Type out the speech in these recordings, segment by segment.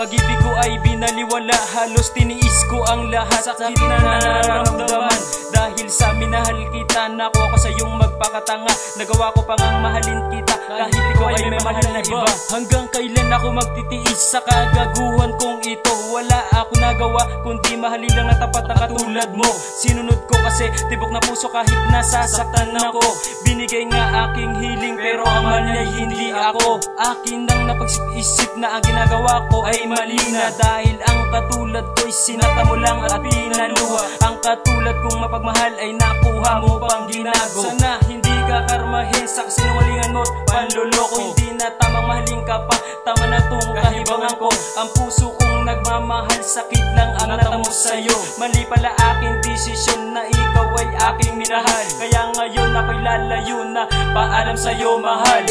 Pag-ibig ko ay binaliwala, halos tiniis ko ang lahat. Sakit na nararamdaman dahil sa minahal kita. Nakuha ko sa iyong magpakatanga, nagawa ko pang ang mahalin kita kahit ikaw ay may mahal na iba. Hanggang kailan ako magtitiis sa kagaguhan kong ito? Wala ako nagawa kundi mahalin lang na tapat na katulad mo. Sinunod ko kasi tibok na puso kahit nasasaktan ako. Binigay nga aking hiling pero ang mali ay hindi ako. Akin lang napag-isip na ang ginagawa ko ay mali na, dahil ang katulad ko'y sinata mo lang at pinaluha. Ang katulad kong mapagmahal ay nakuha mo pang ginago. Sana hindi ka karmahin sa kasinungalingan mo't panloloko. Hindi na tamang mahalin ka pa, tama na tong kahibangan ko. Ang puso kong nagmamahal, sakit lang ang natamo sa'yo. Mali pala aking desisyon na ikaw ay aking minahal. Kaya ngayon ako'y lalayo na, paalam sa'yo mahal.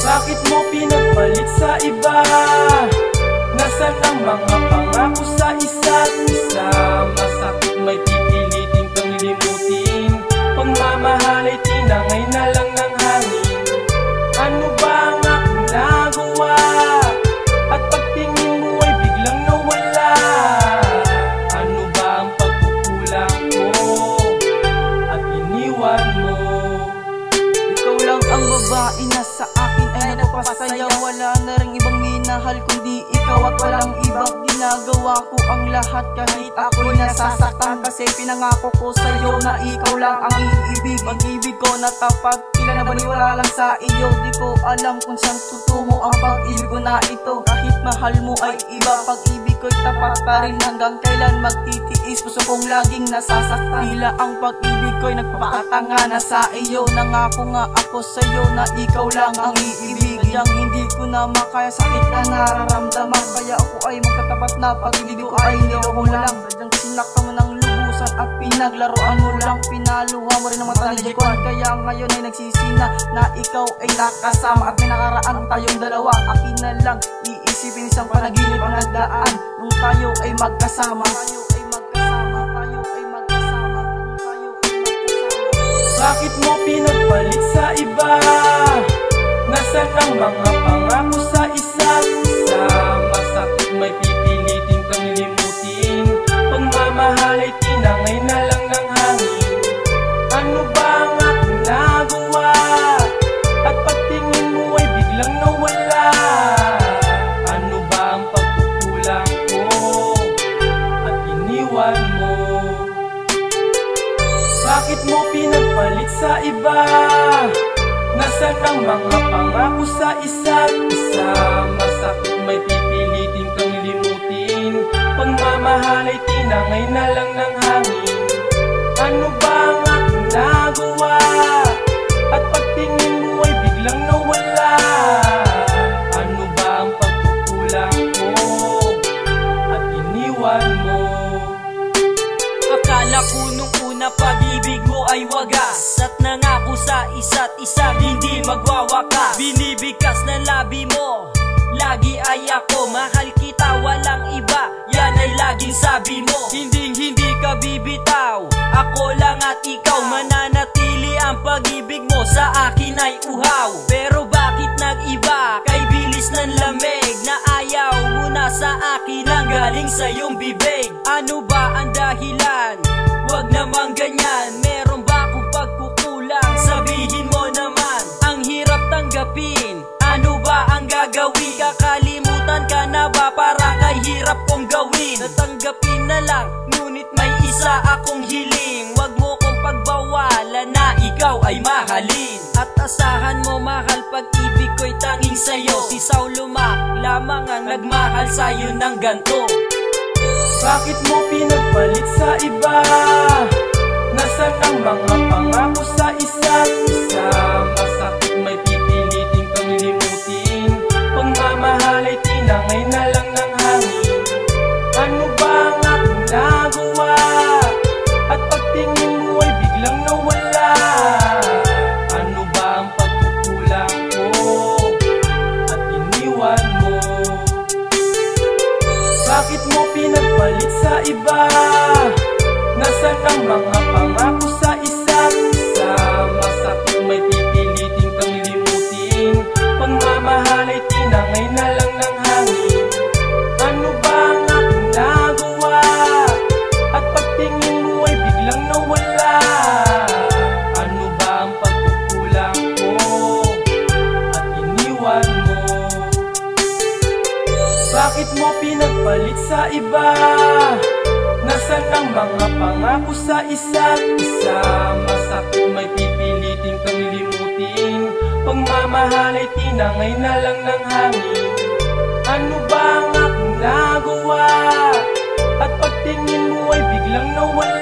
Bakit mo pinagpalit sa iba? Nasaan ang mga pangako sa isa't isa? Masakit may pipilitin kang limutin. Pagmamahal ay tinangay na lang ng hangin. Ano ba ang aking nagawa? At pagtingin mo ay biglang nawala. Ano ba ang pagkukulang ko? At iniwan mo. Ikaw lang ang babae na sa akin ay nagpapasaya. Wala na rin ibang minahal kundi ikaw, at walang ibang ginagawa ko ang lahat kahit ako'y nasasaktan. Kasi pinangako ko sa'yo na ikaw lang ang iibig. Pag-ibig ko na tapat, ilan na baliwala lang sa iyo. Di ko alam kung saan tutungo ang pag-ibig ko na ito. Kahit mahal mo ay iba, pag-ibig ko'y tapat pa rin. Hanggang kailan magtitiis, puso kong laging nasasaktan. Tila ang pag-ibig ko'y nagpakatanga na sa iyo. Nangako nga ako sa'yo na ikaw lang ang iibig. Yang hindi ko na makaya, sakit na nararamdaman. Kaya ako ay magkatapat na, pag-ibig ko ay niloko lang. Sadyang sinakta mo ng lubusan at pinaglaruan mo lang. Pinaluha mo rin ang mata ni Jekwan. Kaya ngayon ay nagsisina na ikaw ay nakasama at may nakaraan tayong dalawa. Akin na lang iisipin isang panaginip ang nagdaan nung tayo ay magkasama. Bakit mo pinagpalit sa iba? Nasaan ang mga pangako sa isa't isa? Masakit may pipilitin kang limutin. Pagmamahal ay tinangay na lang ng hangin. Ano ba ang aking nagawa? At pagtingin mo ay biglang nawala. Ano ba ang pagkukulang ko? At iniwan mo. Bakit mo pinagpalit sa iba? Nasaan ang mga pangako sa isa't isa? Masakit may pipilitin kang limutin. Pagmamahal ay tinangay na lang ng hangin. Ano ba ang aking nagawa? At pagtingin mo ay biglang nawala. Ano ba ang pagkukulang ko? At iniwan mo. Akala ko nung una pag-ibig mo ay wagas, at nangako sa isa't isa hindi magwawakas. Binibigkas ng labi mo, lagi ay ako. Mahal kita, walang iba, yan ay laging sabi mo. Hindi ka bibitaw, ako lang at ikaw. Mananatili ang pag-ibig mo, sa akin ay uhaw. Pero bakit nag-iba? Kay bilis ng lamig na ayaw mo na sa akin ang galing sa iyong bibig. Ano ba ang dahilan? Wag namang ganyan. Meron ba akong pagkukulang? Sabihin mo naman. Ang hirap tanggapin, ano ba ang gagawin? Kakalimutan ka na ba? Parang ay hirap kong gawin. Natanggapin na lang, ngunit may isa akong hiling. Wag mo kong pagbawalan na ikaw ay mahalin. At asahan mo mahal, pag-ibig ko'y tanging sa'yo. Si Saulo Mac lamang ang nagmahal sa'yo ng ganto. Bakit mo pinagpalit sa iba? Nasaan ang mga pangako sa isa't isa? Masakit may pipilitin kang limutin. Pagmamahal ay tinangay na lang ng hangin. Ano ba ang aking nagawa? At pagtingin mo ay biglang nawala. Ano ba ang pagkukulang ko? At iniwan mo. Bakit mo pinagpalit sa iba? Nasaan ang mga pangako sa isa't isa? Masakit may pipilitin kang limutin. Pagmamahal ay tinangay na lang ng hangin. Bakit mo pinagpalit sa iba? Nasaan ang mga pangako sa isa't isa? Masakit may pipilitin kang limutin. Pagmamahal ay tinangay na lang ng hangin. Ano ba ang aking nagawa? At pagtingin mo ay biglang nawala.